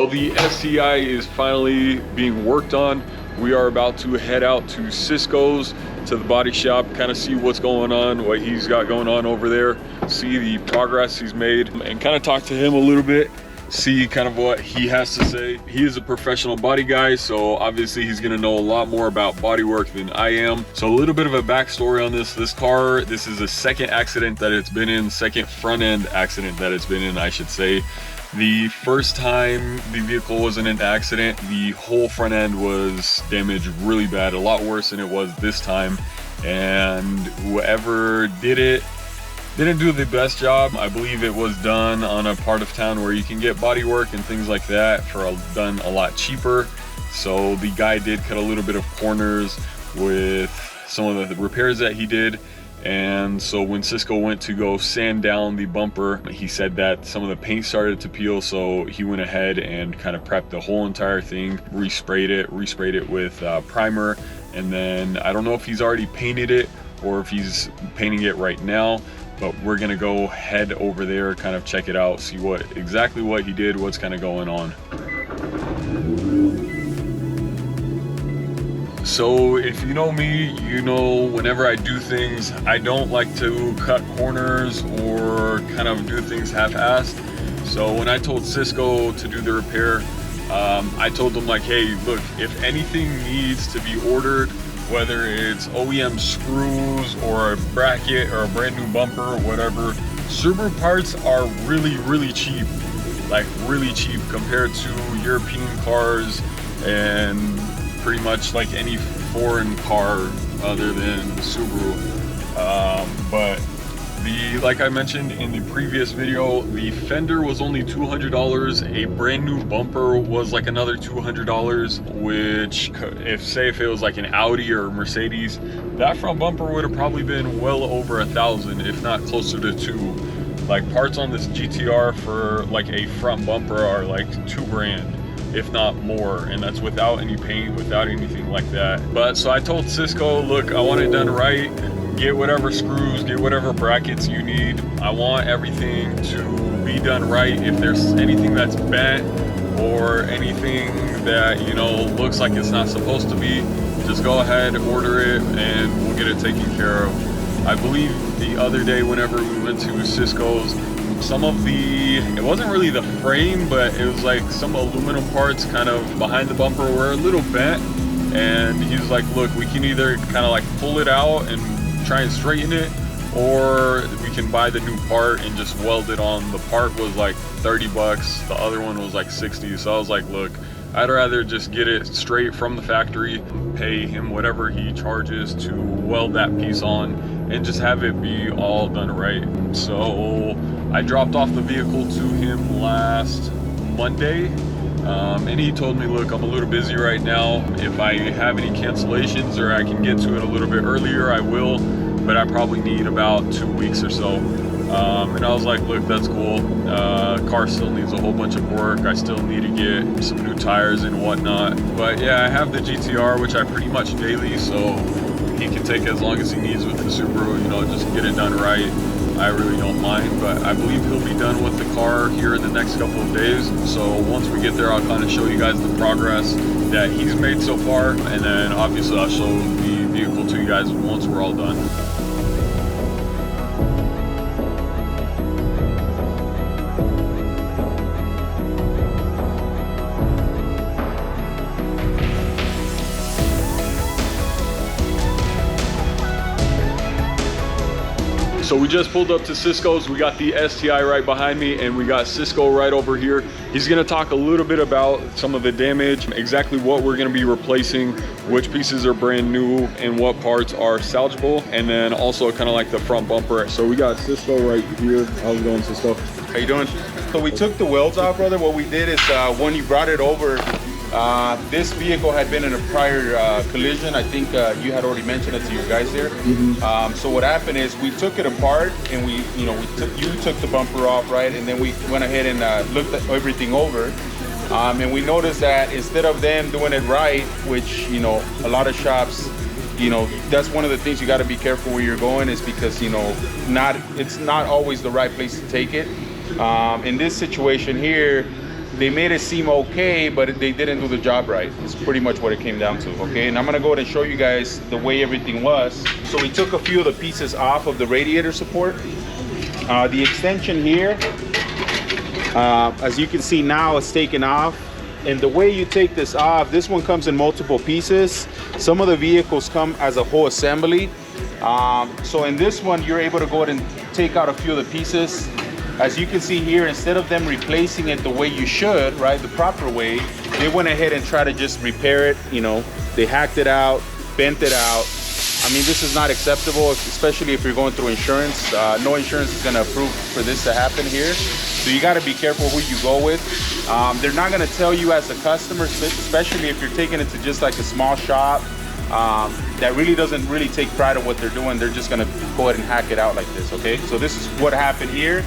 Well, the STI is finally being worked on. We are about to head out to Cisco's, to the body shop, kind of see what's going on, what he's got going on over there, see the progress he's made, and kind of talk to him a little bit, see kind of what he has to say. He is a professional body guy, so obviously he's gonna know a lot more about body work than I am. So a little bit of a backstory on this car. This is the second accident that it's been in, second front end accident that it's been in, I should say. The first time the vehicle was in an accident, the whole front end was damaged really bad, a lot worse than it was this time. And whoever did it didn't do the best job. I believe it was done on a part of town where you can get body work and things like that done a lot cheaper. So the guy did cut a little bit of corners with some of the repairs that he did. And so when Cisco went to go sand down the bumper, he said that some of the paint started to peel, so he went ahead and kind of prepped the whole entire thing, resprayed it with primer, and then I don't know if he's already painted it or if he's painting it right now, but we're gonna go head over there, kind of check it out, see exactly what he did, what's kind of going on. So if you know me, you know whenever I do things, I don't like to cut corners or kind of do things half-assed. So when I told Cisco to do the repair, I told them like, hey, look, if anything needs to be ordered, whether it's OEM screws or a bracket or a brand new bumper or whatever, Subaru parts are really, really cheap. Like really cheap compared to European cars and pretty much like any foreign car other than the Subaru. But like I mentioned in the previous video, the fender was only $200. A brand new bumper was like another $200, which if it was like an Audi or a Mercedes, that front bumper would have probably been well over $1,000, if not closer to $2,000. Like parts on this GTR for like a front bumper are like $2,000. If not more, and that's without any paint, without anything like that. But so I told Cisco, look, I want it done right. Get whatever screws, get whatever brackets you need. I want everything to be done right. If there's anything that's bent or anything that, you know, looks like it's not supposed to be, just go ahead, order it, and we'll get it taken care of. I believe the other day whenever we went to Cisco's, some of it wasn't really the frame, but it was like some aluminum parts kind of behind the bumper were a little bent, and he was like, look, we can either kind of like pull it out and try and straighten it, or we can buy the new part and just weld it on. The part was like 30 bucks, the other one was like 60. So I was like, look, I'd rather just get it straight from the factory, pay him whatever he charges to weld that piece on, and just have it be all done right. So I dropped off the vehicle to him last Monday, and he told me, look, I'm a little busy right now. If I have any cancellations or I can get to it a little bit earlier, I will, but I probably need about 2 weeks or so. And I was like, look, that's cool. Car still needs a whole bunch of work. I still need to get some new tires and whatnot. But yeah, I have the GTR, which I pretty much daily, so he can take as long as he needs with the Subaru, you know, just get it done right. I really don't mind, but I believe he'll be done with the car here in the next couple of days. So once we get there, I'll kind of show you guys the progress that he's made so far, and then obviously I'll show the vehicle to you guys once we're all done. So we just pulled up to Cisco's. We got the STI right behind me, and we got Cisco right over here. He's gonna talk a little bit about some of the damage, exactly what we're gonna be replacing, which pieces are brand new, and what parts are salvageable, and then also kind of like the front bumper. So we got Cisco right here. How's it going, Cisco? How you doing? So we took the welds off, brother. What we did is when you brought it over, this vehicle had been in a prior collision. I think you had already mentioned it to your guys there. So what happened is we took it apart, and you took the bumper off, right? And then we went ahead and looked at everything over. And we noticed that instead of them doing it right, which, you know, a lot of shops, you know, that's one of the things you got to be careful where you're going, is because, you know, it's not always the right place to take it. In this situation here, they made it seem okay, but they didn't do the job right. It's pretty much what it came down to, okay? And I'm gonna go ahead and show you guys the way everything was. So we took a few of the pieces off of the radiator support. The extension here, as you can see now, it's taken off. And the way you take this off, this one comes in multiple pieces. Some of the vehicles come as a whole assembly. So in this one, you're able to go ahead and take out a few of the pieces. As you can see here, instead of them replacing it the way you should, right, the proper way, they went ahead and tried to just repair it. You know, they hacked it out, bent it out. I mean, this is not acceptable, especially if you're going through insurance. No insurance is gonna approve for this to happen here. So you gotta be careful who you go with. They're not gonna tell you as a customer, especially if you're taking it to just like a small shop that really doesn't really take pride in what they're doing. They're just gonna go ahead and hack it out like this, okay? So this is what happened here.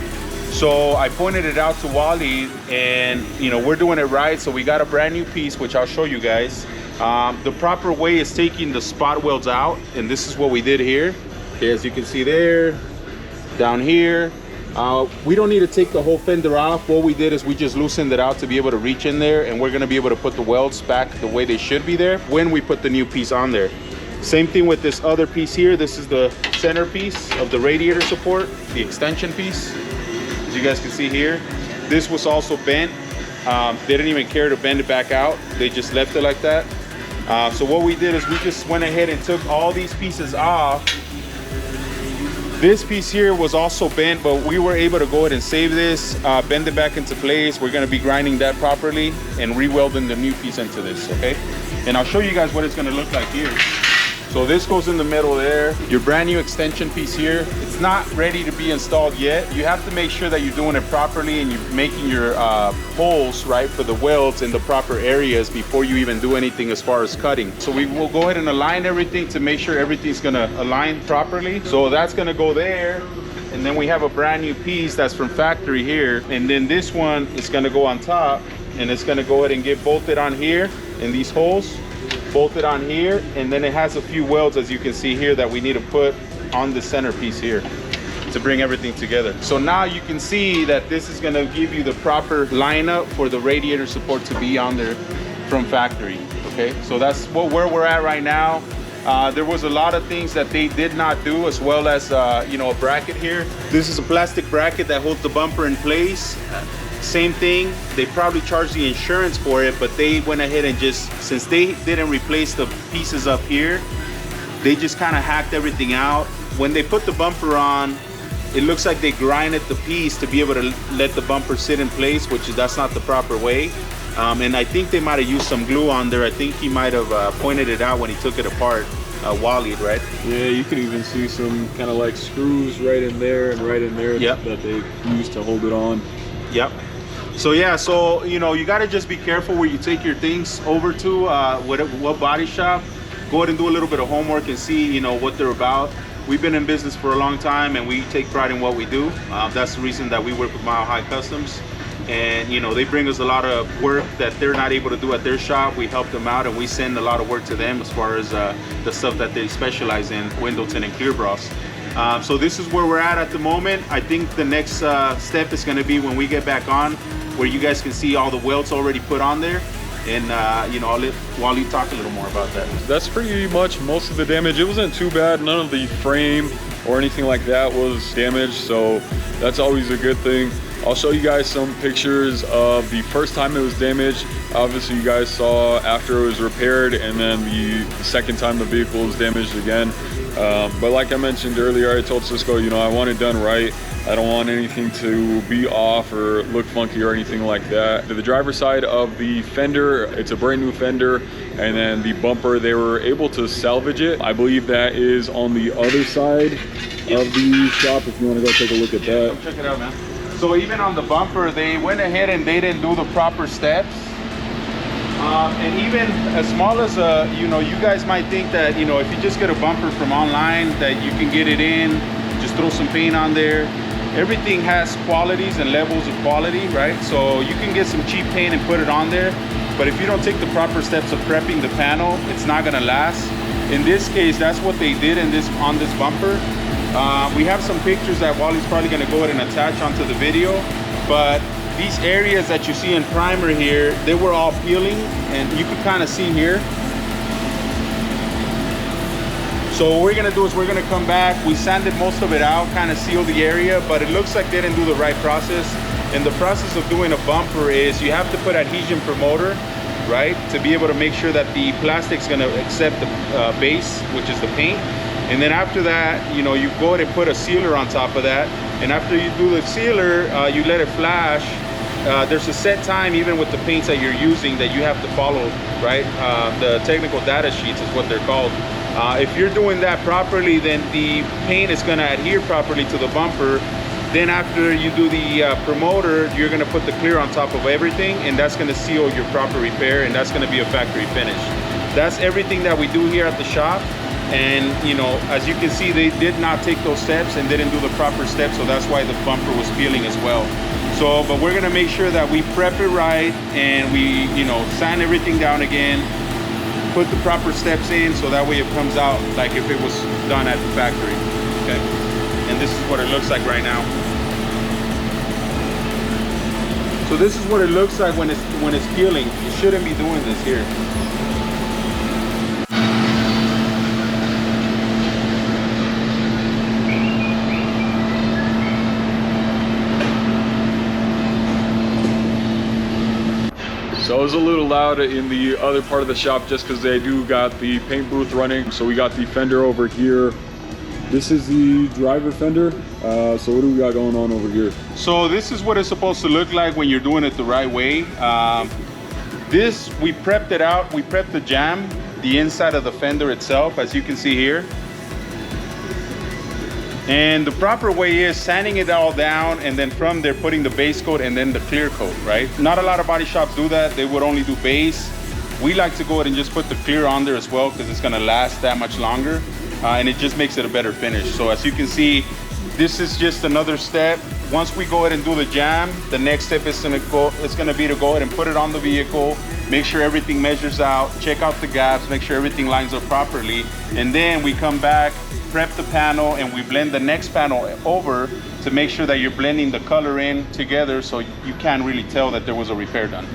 So I pointed it out to Wally, and you know, we're doing it right. So we got a brand new piece, which I'll show you guys. The proper way is taking the spot welds out, and this is what we did here. Okay, as you can see there, down here. We don't need to take the whole fender off. What we did is we just loosened it out to be able to reach in there, and we're gonna be able to put the welds back the way they should be there when we put the new piece on there. Same thing with this other piece here. This is the center piece of the radiator support, the extension piece. As you guys can see here, this was also bent. They didn't even care to bend it back out. They just left it like that. So what we did is we just went ahead and took all these pieces off. This piece here was also bent, but we were able to go ahead and save this, bend it back into place. We're gonna be grinding that properly and re-welding the new piece into this, okay? And I'll show you guys what it's gonna look like here. So this goes in the middle there. Your brand new extension piece here, it's not ready to be installed yet. You have to make sure that you're doing it properly and you're making your holes, right, for the welds in the proper areas before you even do anything as far as cutting. So we will go ahead and align everything to make sure everything's gonna align properly. So that's gonna go there. And then we have a brand new piece that's from factory here. And then this one is gonna go on top, and it's gonna go ahead and get bolted on here in these holes. Bolted on here, and then it has a few welds, as you can see here, that we need to put on the center piece here to bring everything together. So now you can see that this is going to give you the proper lineup for the radiator support to be on there from factory. Okay, so that's where we're at right now. There was a lot of things that they did not do, as well as you know, a bracket here. This is a plastic bracket that holds the bumper in place. Same thing, they probably charged the insurance for it, but they went ahead and just, since they didn't replace the pieces up here, they just kind of hacked everything out. When they put the bumper on, it looks like they grinded the piece to be able to let the bumper sit in place, which that's not the proper way. And I think they might have used some glue on there. I think he might have pointed it out when he took it apart. Wally, right? Yeah, you can even see some kind of like screws right in there and right in there. Yep. That they used to hold it on. Yep. So yeah, so you know, you got to just be careful where you take your things over to, what body shop. Go ahead and do a little bit of homework and see, you know, what they're about. We've been in business for a long time, and we take pride in what we do. That's the reason that we work with Mile High Customs. And you know, they bring us a lot of work that they're not able to do at their shop. We help them out, and we send a lot of work to them as far as the stuff that they specialize in, window tint and clear bras. So this is where we're at the moment. I think the next step is going to be when we get back on, where you guys can see all the welds already put on there. And you know, I'll let Wally talk a little more about that. That's pretty much most of the damage. It wasn't too bad. None of the frame or anything like that was damaged, so that's always a good thing. I'll show you guys some pictures of the first time it was damaged. Obviously you guys saw after it was repaired, and then the second time the vehicle was damaged again. But like I mentioned earlier, I told Cisco, you know, I want it done right. I don't want anything to be off or look funky or anything like that. To the driver's side of the fender, it's a brand new fender, and then the bumper, they were able to salvage it. I believe that is on the other side of the shop, if you want to go take a look at that. Come check it out, man. So even on the bumper, they went ahead and they didn't do the proper steps. And even as small as, you know, you guys might think that, you know, if you just get a bumper from online, that you can get it in, just throw some paint on there. Everything has qualities and levels of quality, right? So you can get some cheap paint and put it on there, but if you don't take the proper steps of prepping the panel, it's not gonna last. In this case, that's what they did on this bumper. We have some pictures that Wally's probably gonna go ahead and attach onto the video, but these areas that you see in primer here, they were all peeling, and you can kind of see here. So what we're gonna do is we're gonna come back. We sanded most of it out, kind of seal the area, but it looks like they didn't do the right process. And the process of doing a bumper is you have to put adhesion promoter, right, to be able to make sure that the plastic's gonna accept the base, which is the paint. And then after that, you know, you go ahead and put a sealer on top of that. And after you do the sealer, you let it flash. There's a set time, even with the paints that you're using, that you have to follow, right? The technical data sheets is what they're called. If you're doing that properly, then the paint is gonna adhere properly to the bumper. Then after you do the promoter, you're gonna put the clear on top of everything, and that's gonna seal your proper repair, and that's gonna be a factory finish. That's everything that we do here at the shop. And you know, as you can see, they did not take those steps and didn't do the proper steps, so that's why the bumper was peeling as well. So, but we're gonna make sure that we prep it right, and we, you know, sand everything down again, put the proper steps in, so that way it comes out like if it was done at the factory. Okay, and this is what it looks like right now. So this is what it looks like when it's peeling. You shouldn't be doing this here. So it was a little loud in the other part of the shop just because they do got the paint booth running. So we got the fender over here. This is the driver fender. So what do we got going on over here? So this is what it's supposed to look like when you're doing it the right way. This, we prepped it out. We prepped the jam, the inside of the fender itself, as you can see here. And the proper way is sanding it all down, and then from there putting the base coat and then the clear coat, right? Not a lot of body shops do that. They would only do base. We like to go ahead and just put the clear on there as well, because it's gonna last that much longer. And it just makes it a better finish. So as you can see, this is just another step. Once we go ahead and do the jam, the next step is gonna be to go ahead and put it on the vehicle, make sure everything measures out, check out the gaps, make sure everything lines up properly. And then we come back, prep the panel, and we blend the next panel over to make sure that you're blending the color in together, so you can't really tell that there was a repair done.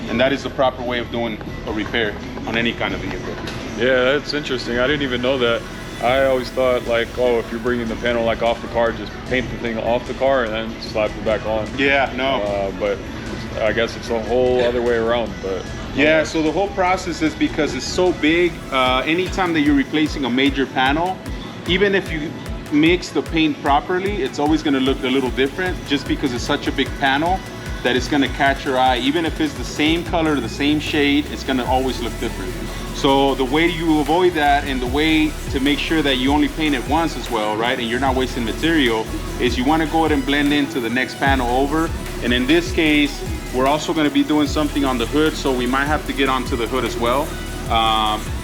And that is the proper way of doing a repair on any kind of vehicle. Yeah, that's interesting. I didn't even know that. I always thought like, oh, if you're bringing the panel like off the car, just paint the thing off the car and then slap it back on. Yeah, no. But I guess it's a whole other way around. But yeah, so the whole process is because it's so big. Anytime that you're replacing a major panel, even if you mix the paint properly, it's always going to look a little different, just because it's such a big panel that it's going to catch your eye. Even if it's the same color, the same shade, it's going to always look different. So the way you avoid that, and the way to make sure that you only paint it once as well, right, and you're not wasting material, is you want to go ahead and blend into the next panel over. And in this case, we're also going to be doing something on the hood, so we might have to get onto the hood as well.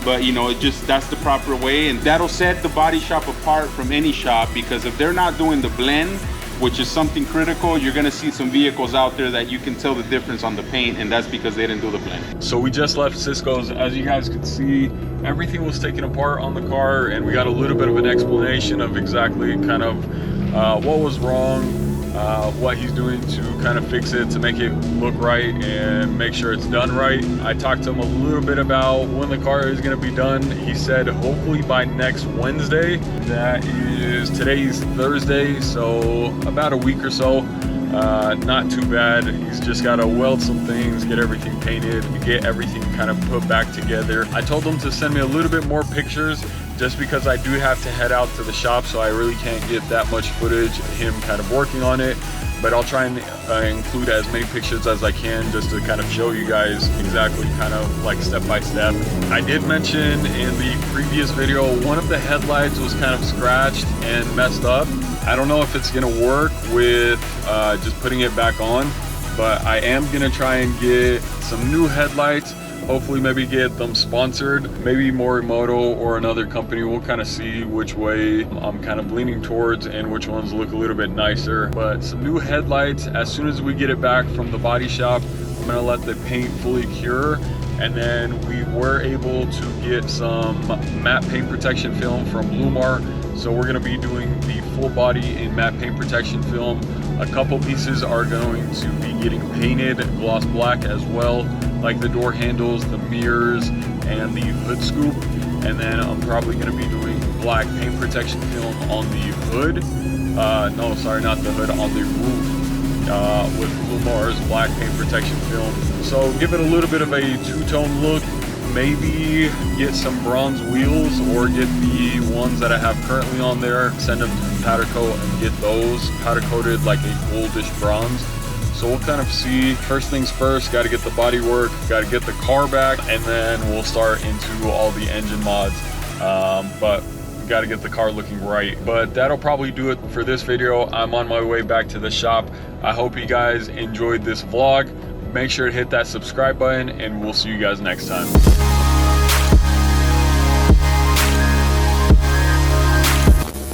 But you know, that's the proper way, and that'll set the body shop apart from any shop, because if they're not doing the blend, which is something critical, you're gonna see some vehicles out there that you can tell the difference on the paint, and that's because they didn't do the blend. So we just left Cisco's. As you guys could see, everything was taken apart on the car, and we got a little bit of an explanation of exactly kind of what was wrong, what he's doing to kind of fix it, to make it look right and make sure it's done right. I talked to him a little bit about when the car is going to be done. He said hopefully by next Wednesday. That is, today's Thursday, so about a week or so. Not too bad. He's just got to weld some things, get everything painted, get everything kind of put back together. I told him to send me a little bit more pictures, just because I do have to head out to the shop, so I really can't get that much footage of him kind of working on it. But I'll try and include as many pictures as I can, just to kind of show you guys exactly kind of like step by step. I did mention in the previous video, one of the headlights was kind of scratched and messed up. I don't know if it's gonna work with just putting it back on, but I am gonna try and get some new headlights. Hopefully maybe get them sponsored, maybe Morimoto or another company. We'll kind of see which way I'm kind of leaning towards and which ones look a little bit nicer. But some new headlights, as soon as we get it back from the body shop, I'm gonna let the paint fully cure. And then we were able to get some matte paint protection film from Lumar. So we're gonna be doing the full body in matte paint protection film. A couple pieces are going to be getting painted gloss black as well, like the door handles, the mirrors, and the hood scoop. And then I'm probably going to be doing black paint protection film on the hood. No, sorry, not the hood, on the roof. With Lumar's black paint protection film. So give it a little bit of a two-tone look. Maybe get some bronze wheels or get the ones that I have currently on there, send them to powder coat and get those powder coated like a goldish bronze. So we'll kind of see. First things first, got to get the body work, got to get the car back, and then we'll start into all the engine mods. But got to get the car looking right. But that'll probably do it for this video. I'm on my way back to the shop. I hope you guys enjoyed this vlog. Make sure to hit that subscribe button, and we'll see you guys next time.